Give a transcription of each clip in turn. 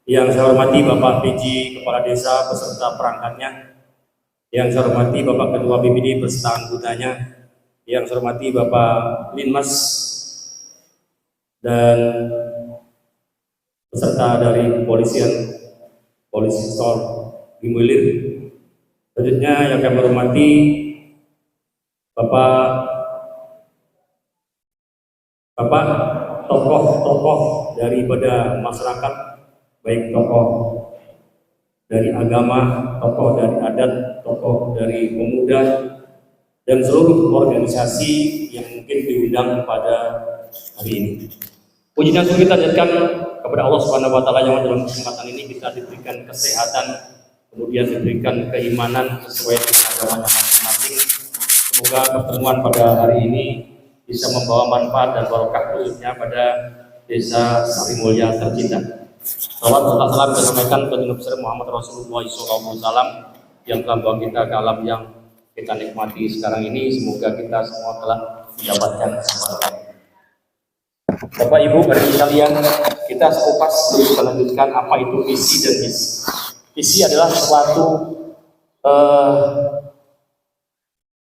Yang saya hormati Bapak PJ Kepala Desa beserta perangkatnya, yang saya hormati Bapak Ketua BPD beserta anggotanya, yang saya hormati Bapak Linmas dan beserta dari kepolisian, Polisi Stor Himulir. Selanjutnya yang kami hormati Bapak tokoh-tokoh daripada masyarakat, baik tokoh dari agama, tokoh dari adat, tokoh dari pemuda, dan seluruh organisasi yang mungkin diundang pada hari ini. Puji dan syukur kita panjatkan kepada Allah Subhanahu wa taala yang dalam kesempatan ini kita diberikan kesehatan, kemudian diberikan keimanan sesuai dengan agamanya masing-masing. Semoga pertemuan pada hari ini bisa membawa manfaat dan barokah khususnya pada Desa Sarimulya tercinta. Salawat serta salam disampaikan ke Nabi besar Muhammad Rasulullah SAW yang telah membawa kita ke alam yang kita nikmati sekarang ini. Semoga kita semua telah mendapatkan kesempatan. Bapak Ibu hadirin sekalian, kita sekupas melanjutkan apa itu visi dan misi. Visi adalah suatu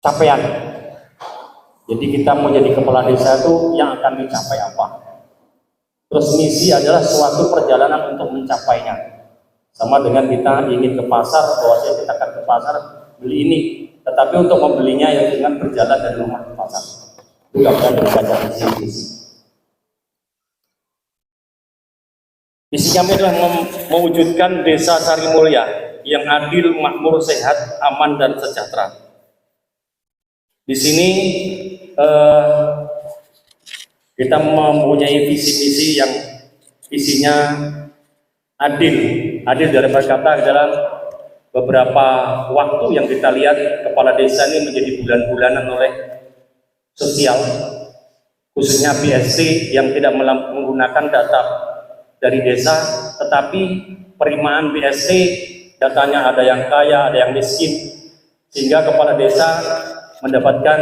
capaian. Jadi kita mau jadi kepala desa itu yang akan mencapai apa? Terus misi adalah suatu perjalanan untuk mencapainya. Sama dengan kita ingin ke pasar, bahwasanya kita akan ke pasar beli ini, tetapi untuk membelinya ya dengan berjalan dari rumah ke pasar. Itu gambaran dari visi. Visi kami adalah mewujudkan Desa Sarimulya yang adil, makmur, sehat, aman, dan sejahtera. Di sini kita mempunyai visi-visi yang isinya adil. Adil dari kata dalam beberapa waktu yang kita lihat kepala desa ini menjadi bulan-bulanan oleh sosial, khususnya BSC yang tidak menggunakan data dari desa, tetapi penerimaan BSC datanya ada yang kaya, ada yang miskin, sehingga kepala desa mendapatkan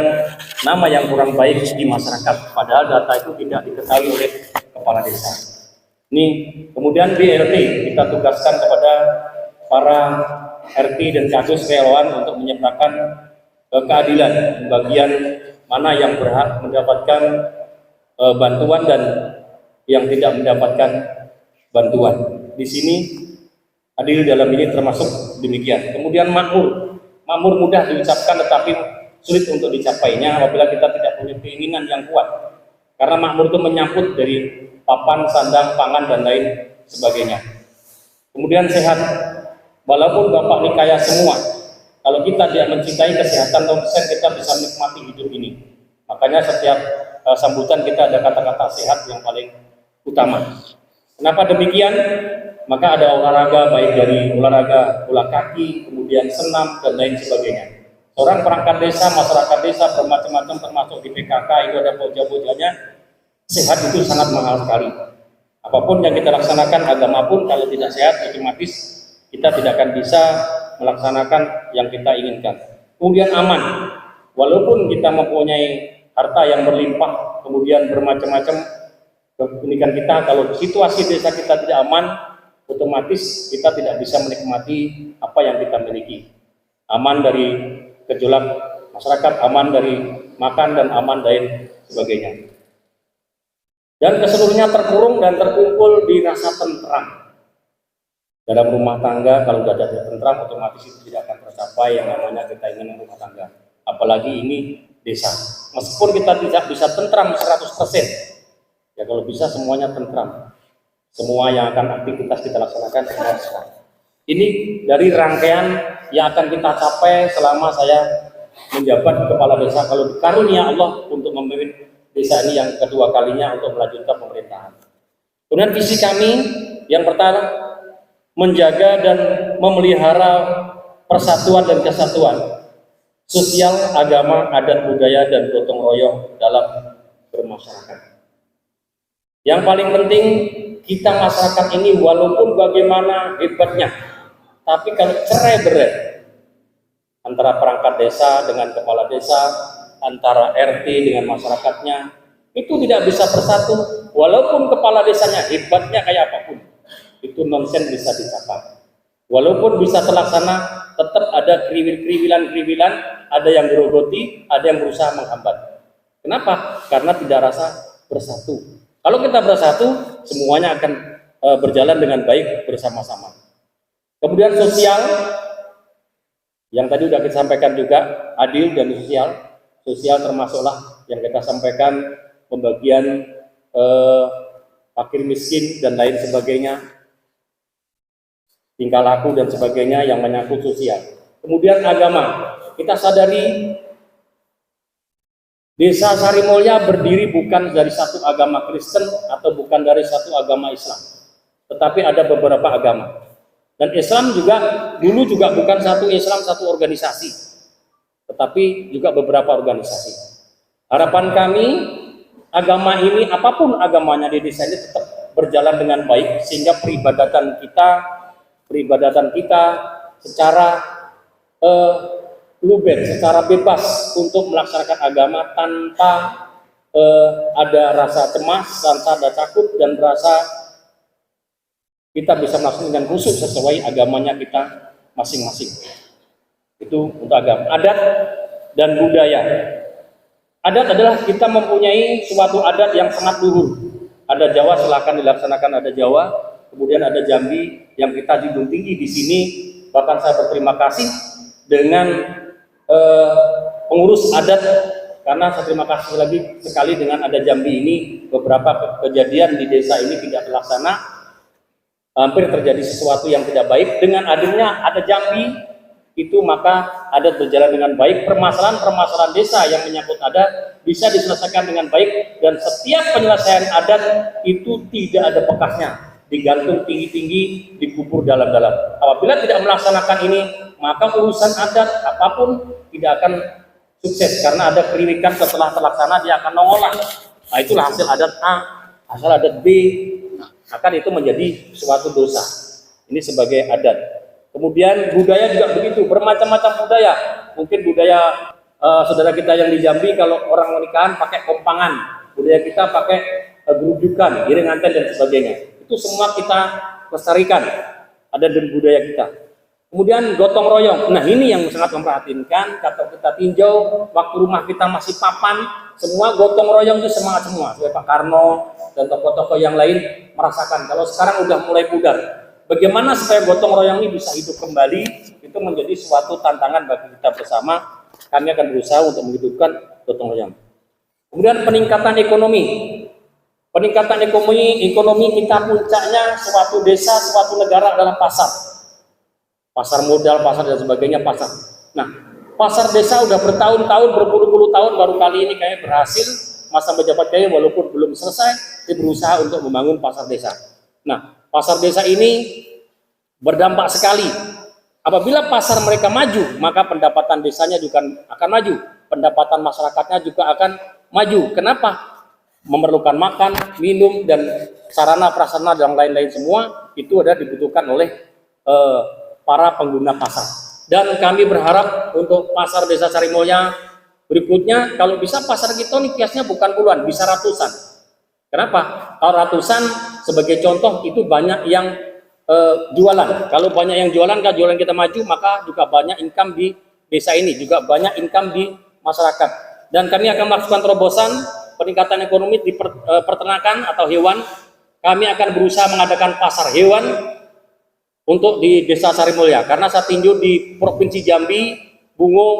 nama yang kurang baik di masyarakat, padahal data itu tidak diketahui oleh kepala desa. Ini kemudian BRT kita tugaskan kepada para RT dan kasus relawan untuk menyertakan keadilan bagian mana yang berhak mendapatkan bantuan dan yang tidak mendapatkan bantuan. Di sini adil dalam ini termasuk demikian. Kemudian makmur mudah diucapkan tetapi sulit untuk dicapainya apabila kita tidak punya keinginan yang kuat. Karena makmur itu menyangkut dari papan, sandang, pangan, dan lain sebagainya. Kemudian sehat. Walaupun Bapak ini kaya semua, kalau kita tidak mencintai kesehatan, kita bisa menikmati hidup ini. Makanya setiap sambutan kita ada kata-kata sehat yang paling utama. Kenapa demikian? Maka ada olahraga, baik dari olahraga bola kaki, kemudian senam, dan lain sebagainya. Orang perangkat desa, masyarakat desa bermacam-macam termasuk di PKK itu ada bocah-bocahnya. Sehat itu sangat mahal sekali. Apapun yang kita laksanakan, agama pun kalau tidak sehat, otomatis kita tidak akan bisa melaksanakan yang kita inginkan. Kemudian aman. Walaupun kita mempunyai harta yang berlimpah, kemudian bermacam-macam keunikan kita, kalau situasi desa kita tidak aman, otomatis kita tidak bisa menikmati apa yang kita miliki. Aman dari gejolak masyarakat, aman dari makan, dan aman dari sebagainya. Dan keseluruhnya terkurung dan terkumpul di rasa tentram. Dalam rumah tangga, kalau tidak ada tentram, otomatis itu tidak akan tercapai yang namanya kita ingin rumah tangga. Apalagi ini desa. Meskipun kita tidak bisa tentram 100%, ya kalau bisa semuanya tentram. Semua yang akan aktivitas kita laksanakan semua. Ini dari rangkaian yang akan kita capai selama saya menjabat kepala desa, kalau dikarunia Allah untuk memimpin desa ini yang kedua kalinya untuk melanjutkan pemerintahan. Kemudian visi kami yang pertama, menjaga dan memelihara persatuan dan kesatuan sosial, agama, adat, budaya, dan gotong royong dalam bermasyarakat. Yang paling penting, kita masyarakat ini walaupun bagaimana hebatnya, tapi kalau cerai-berai antara perangkat desa dengan kepala desa, antara RT dengan masyarakatnya, itu tidak bisa bersatu walaupun kepala desanya hebatnya kayak apapun. itu nonsen bisa dicapai. Walaupun bisa terlaksana, tetap ada kriwilan-kriwilan, ada yang gerogoti, ada yang berusaha menghambat. Kenapa? Karena tidak rasa bersatu. Kalau kita bersatu, semuanya akan berjalan dengan baik bersama-sama. Kemudian sosial, yang tadi sudah kita sampaikan juga, adil dan sosial. Sosial termasuklah yang kita sampaikan, pembagian fakir miskin dan lain sebagainya, tingkah laku dan sebagainya yang menyangkut sosial. Kemudian agama, kita sadari Desa Sarimulya berdiri bukan dari satu agama Kristen atau bukan dari satu agama Islam, tetapi ada beberapa agama. Dan Islam juga dulu juga bukan satu Islam satu organisasi, tetapi juga beberapa organisasi. Harapan kami agama ini, apapun agamanya di desa ini, tetap berjalan dengan baik sehingga peribadatan kita secara luber, secara bebas untuk melaksanakan agama tanpa ada rasa cemas, tanpa ada takut, dan rasa kita bisa melaksanakan dengan khusyuk sesuai agamanya kita masing-masing. Itu untuk agama. Adat dan budaya. Adat adalah kita mempunyai suatu adat yang sangat luhur. Ada Jawa, silakan dilaksanakan, ada Jawa. Kemudian ada Jambi yang kita junjung tinggi di sini. Bahkan saya berterima kasih dengan pengurus adat, karena saya terima kasih lagi sekali dengan ada Jambi ini. Beberapa kejadian di desa ini tidak terlaksana, hampir terjadi sesuatu yang tidak baik. Dengan adanya ada Jambi itu, maka adat berjalan dengan baik. Permasalahan desa yang menyangkut adat bisa diselesaikan dengan baik, dan setiap penyelesaian adat itu tidak ada bekasnya, digantung tinggi-tinggi, dikubur dalam-dalam. Apabila tidak melaksanakan ini, maka urusan adat apapun tidak akan sukses, karena ada keriwikan setelah terlaksana dia akan nongol. Nah, itulah hasil adat A, hasil adat B, akan itu menjadi suatu dosa. Ini sebagai adat. Kemudian budaya juga begitu, bermacam-macam budaya. Mungkin budaya saudara kita yang di Jambi, kalau orang menikahan pakai kompangan, budaya kita pakai gerujukan, giring anten dan sebagainya. Itu semua kita lestarikan, ada di budaya kita. Kemudian gotong royong. Nah, ini yang sangat memperhatinkan. Kata kita tinjau, waktu rumah kita masih papan, semua gotong royong itu semangat semua. Seperti Pak Karno dan tokoh-tokoh yang lain merasakan. Kalau sekarang udah mulai pudar. Bagaimana supaya gotong royong ini bisa hidup kembali? Itu menjadi suatu tantangan bagi kita bersama. Kami akan berusaha untuk menghidupkan gotong royong. Kemudian peningkatan ekonomi. Peningkatan ekonomi kita puncaknya suatu desa, suatu negara adalah pasar. Pasar modal, pasar dan sebagainya, pasar. Nah, pasar desa udah bertahun-tahun, berpuluh-puluh tahun, baru kali ini kayak berhasil masa pejabat kaya, walaupun belum selesai, dia berusaha untuk membangun pasar desa. Nah, pasar desa ini berdampak sekali. Apabila pasar mereka maju, maka pendapatan desanya juga akan maju, pendapatan masyarakatnya juga akan maju. Kenapa? Memerlukan makan, minum, dan sarana prasarana dan lain-lain semua itu ada dibutuhkan oleh para pengguna pasar. Dan kami berharap untuk pasar Desa Sarimulya berikutnya, kalau bisa pasar kita nih kiasnya bukan puluhan, bisa ratusan. Kenapa? Kalau ratusan, sebagai contoh, itu banyak yang jualan. Kalau banyak yang jualan, kalau jualan kita maju, maka juga banyak income di desa ini, juga banyak income di masyarakat. Dan kami akan melakukan terobosan peningkatan ekonomi di peternakan atau hewan. Kami akan berusaha mengadakan pasar hewan untuk di Desa Sarimulya, karena saya tinjau di Provinsi Jambi, Bungo,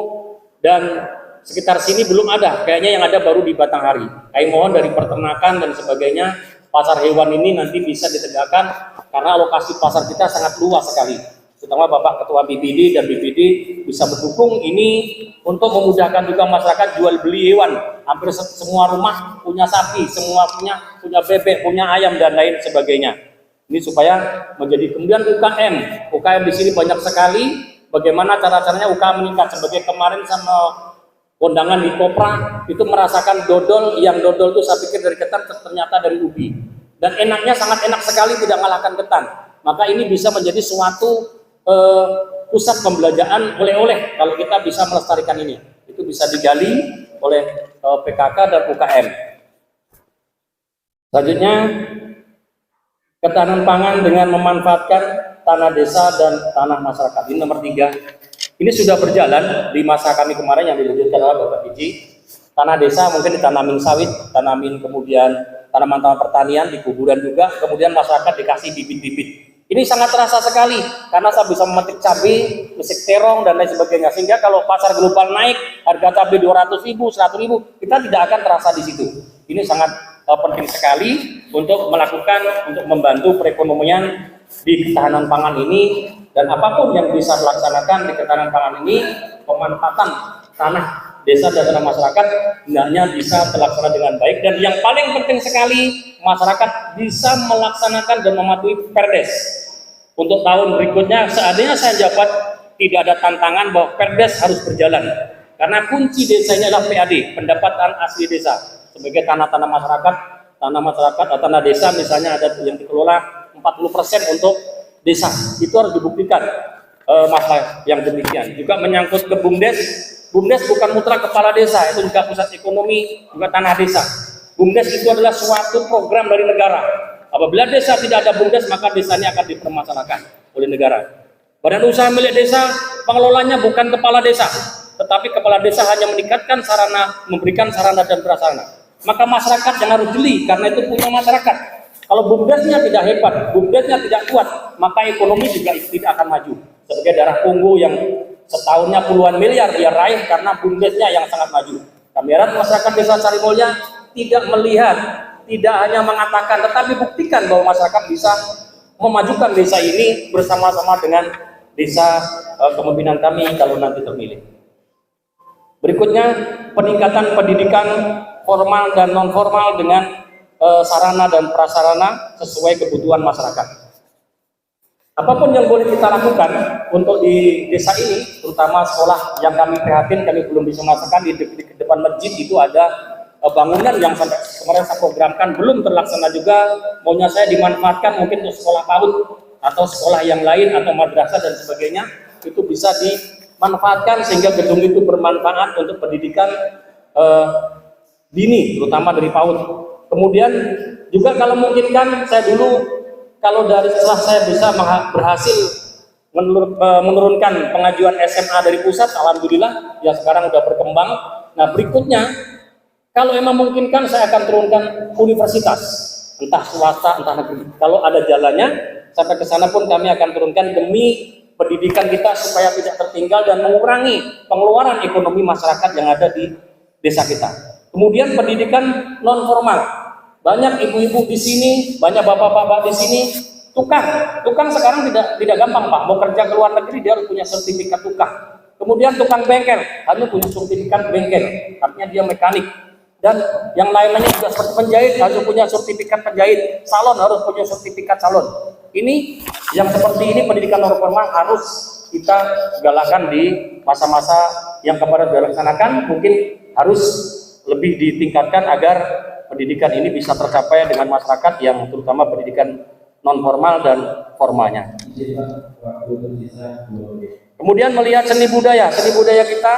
dan sekitar sini belum ada. Kayaknya yang ada baru di Batanghari. Kami mohon dari peternakan dan sebagainya, pasar hewan ini nanti bisa ditegakkan, karena alokasi pasar kita sangat luas sekali. Terutama Bapak Ketua BPD dan BPD bisa mendukung ini untuk memudahkan juga masyarakat jual beli hewan. Hampir semua rumah punya sapi, semua punya bebek, punya ayam, dan lain sebagainya. Ini supaya menjadi. Kemudian UKM di sini banyak sekali. Bagaimana caranya UKM meningkat? Sebagai kemarin sama kondangan di Kopra itu merasakan dodol, yang dodol itu saya pikir dari ketan, ternyata dari ubi. Dan enaknya sangat enak sekali, tidak mengalahkan ketan. Maka ini bisa menjadi suatu pusat pembelajaran oleh-oleh kalau kita bisa melestarikan ini. Itu bisa digali oleh PKK dan UKM. Selanjutnya, Ketahanan pangan dengan memanfaatkan tanah desa dan tanah masyarakat. Ini nomor 3. Ini sudah berjalan di masa kami kemarin yang dilanjutkan oleh Bapak Diji. Tanah desa mungkin ditanamin sawit, tanamin kemudian tanaman-tanaman pertanian di kuburan juga, kemudian masyarakat dikasih bibit-bibit. Ini sangat terasa sekali karena saya bisa memetik cabai, memetik terong dan lain sebagainya. Sehingga kalau pasar global naik, harga cabai 200.000, 100.000, kita tidak akan terasa di situ. Ini sangat penting sekali untuk membantu perekonomian di ketahanan pangan ini, dan apapun yang bisa dilaksanakan di ketahanan pangan ini, pemanfaatan tanah desa dan tanah masyarakat hendaknya bisa terlaksana dengan baik. Dan yang paling penting sekali, masyarakat bisa melaksanakan dan mematuhi Perdes. Untuk tahun berikutnya, seandainya saya jabat, tidak ada tantangan bahwa Perdes harus berjalan, karena kunci desanya adalah PAD, pendapatan asli desa. Sebagai tanah-tanah masyarakat, tanah desa misalnya ada yang dikelola 40% untuk desa, itu harus dibuktikan masalah yang demikian. Juga menyangkut ke BUMDes, BUMDes bukan mutlak kepala desa, itu juga pusat ekonomi, juga tanah desa. BUMDes itu adalah suatu program dari negara. Apabila desa tidak ada BUMDes, maka desanya akan dipermasalahkan oleh negara. Badan usaha milik desa, pengelolanya bukan kepala desa, tetapi kepala desa hanya meningkatkan sarana, memberikan sarana dan prasarana. Maka masyarakat yang harus jeli, karena itu punya masyarakat. Kalau BUMDesnya tidak hebat, BUMDesnya tidak kuat, maka ekonomi juga tidak akan maju. Sebagai daerah Kongo yang setahunnya puluhan miliar dia raih karena BUMDesnya yang sangat maju. Kami harap masyarakat desa Sarimulya tidak melihat, tidak hanya mengatakan, tetapi buktikan bahwa masyarakat bisa memajukan desa ini bersama-sama dengan desa kepemimpinan kami kalau nanti terpilih. Berikutnya, peningkatan pendidikan formal dan non formal dengan sarana dan prasarana sesuai kebutuhan masyarakat. Apapun yang boleh kita lakukan untuk di desa ini, terutama sekolah yang kami prihatin, kami belum bisa melaksanakan di depan masjid itu ada bangunan yang sampai kemarin saya programkan belum terlaksana juga. Maunya saya dimanfaatkan mungkin untuk sekolah PAUD atau sekolah yang lain atau madrasah dan sebagainya, itu bisa dimanfaatkan sehingga gedung itu bermanfaat untuk pendidikan dini, terutama dari PAUD. Kemudian juga kalau mungkin kan saya dulu, kalau dari setelah saya bisa berhasil menurunkan pengajuan SMA dari pusat, alhamdulillah ya sekarang udah berkembang. Nah berikutnya, kalau memang memungkinkan saya akan turunkan universitas, entah swasta entah negeri. Kalau ada jalannya sampai ke sana pun kami akan turunkan demi pendidikan kita supaya tidak tertinggal dan mengurangi pengeluaran ekonomi masyarakat yang ada di desa kita. Kemudian pendidikan non formal, banyak ibu-ibu di sini, banyak bapak-bapak di sini, tukang sekarang tidak gampang Pak, mau kerja ke luar negeri dia harus punya sertifikat tukang. Kemudian tukang bengkel harus punya sertifikat bengkel, artinya dia mekanik. Dan yang lain-lainnya juga seperti penjahit harus punya sertifikat penjahit, salon harus punya sertifikat salon. Ini yang seperti ini pendidikan non formal harus kita galakan di masa-masa yang kemarin dilaksanakan, mungkin harus lebih ditingkatkan agar pendidikan ini bisa tercapai dengan masyarakat yang terutama pendidikan non formal dan formalnya. Kemudian melihat seni budaya kita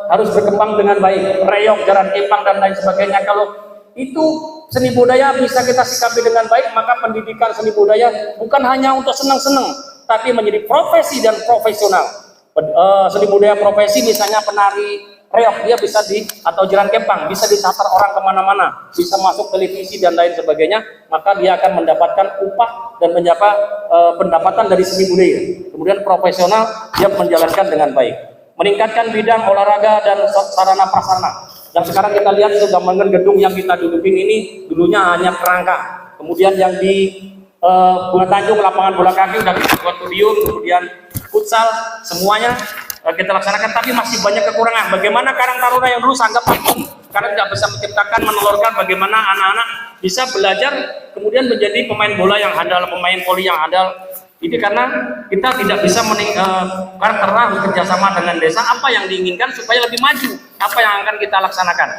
harus berkembang dengan baik, reog, jaran kepang dan lain sebagainya. Kalau itu seni budaya bisa kita sikapi dengan baik, maka pendidikan seni budaya bukan hanya untuk senang-senang, tapi menjadi profesi dan profesional. Seni budaya profesi misalnya penari reog, dia bisa atau jaran kepang bisa disatar orang kemana-mana, bisa masuk televisi dan lain sebagainya, maka dia akan mendapatkan upah dan pendapatan dari seni budaya. Kemudian profesional dia menjalankan dengan baik, meningkatkan bidang olahraga dan sarana prasarana. Dan sekarang kita lihat itu gambaran gedung yang kita dudukin ini dulunya hanya kerangka, kemudian yang di Bunga Tanjung lapangan bola kaki udah kita buat podium, kemudian futsal semuanya kita laksanakan, tapi masih banyak kekurangan. Bagaimana Karang Taruna yang dulu sangat penting karena tidak bisa menciptakan, menelurkan bagaimana anak-anak bisa belajar kemudian menjadi pemain bola yang handal, pemain voli yang handal. Ini karena kita tidak bisa karena harus kerjasama dengan desa, apa yang diinginkan supaya lebih maju, apa yang akan kita laksanakan.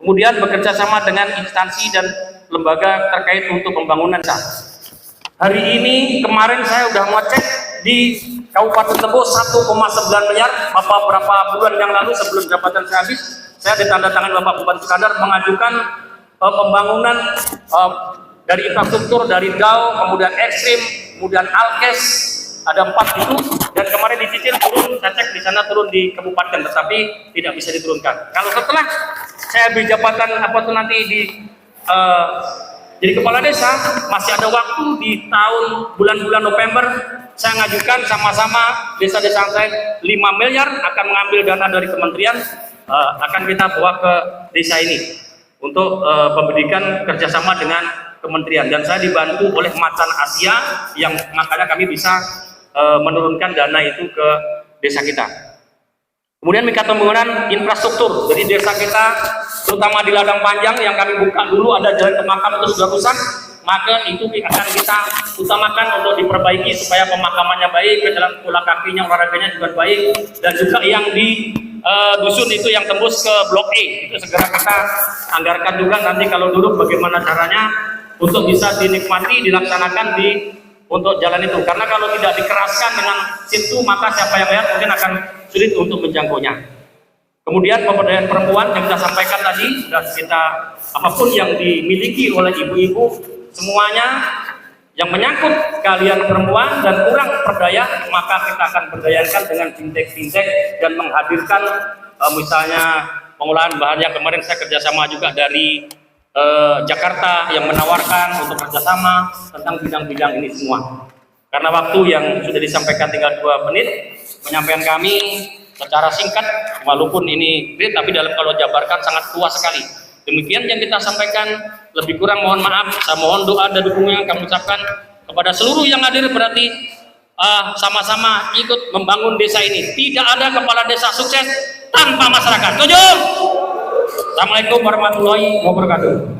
Kemudian bekerja sama dengan instansi dan lembaga terkait untuk pembangunan desa. Hari ini kemarin saya sudah ngecek di Kabupaten Tebo 1,9 miliar. Bapak berapa bulan yang lalu sebelum jabatan saya habis, saya ditandatangani Bapak Bupati Skandar mengajukan pembangunan dari infrastruktur, dari DAO, kemudian Ekstrim, kemudian Alkes, ada 4 itu, dan kemarin dicicil turun, saya cek di sana turun di kabupaten, tetapi tidak bisa diturunkan. Kalau setelah saya ambil jabatan apa tuh nanti jadi kepala desa, masih ada waktu di tahun bulan-bulan November, saya ngajukan sama-sama desa-desa saya 5 miliar akan mengambil dana dari kementerian, akan kita bawa ke desa ini untuk pemberikan kerjasama dengan kementerian, dan saya dibantu oleh Macan Asia yang makanya kami bisa menurunkan dana itu ke desa kita. Kemudian minta pembangunan infrastruktur, jadi desa kita terutama di Ladang Panjang yang kami buka dulu ada jalan ke makam itu sudah rusak, maka itu akan kita utamakan untuk diperbaiki supaya pemakamannya baik, jalan pula kakinya, olahraganya juga baik, dan juga yang di dusun itu yang tembus ke Blok E itu segera kita anggarkan juga nanti kalau duduk bagaimana caranya untuk bisa dinikmati, dilaksanakan untuk jalan itu, karena kalau tidak dikeraskan dengan situ maka siapa yang lihat mungkin akan sulit untuk menjangkaunya. Kemudian pemberdayaan perempuan yang kita sampaikan tadi, sudah kita apapun yang dimiliki oleh ibu-ibu semuanya yang menyangkut kalian perempuan dan kurang berdaya, maka kita akan berdayakan dengan fintech dan menghadirkan misalnya pengolahan bahannya. Kemarin saya kerjasama juga dari Jakarta yang menawarkan untuk kerjasama tentang bidang-bidang ini semua. Karena waktu yang sudah disampaikan tinggal 2 menit, penyampaian kami secara singkat, walaupun ini great, tapi dalam kalau jabarkan sangat luas sekali. Demikian yang kita sampaikan, lebih kurang mohon maaf, saya mohon doa dan dukungan kami ucapkan kepada seluruh yang hadir, berarti sama-sama ikut membangun desa ini. Tidak ada kepala desa sukses tanpa masyarakat. Setuju? Assalamualaikum warahmatullahi wabarakatuh.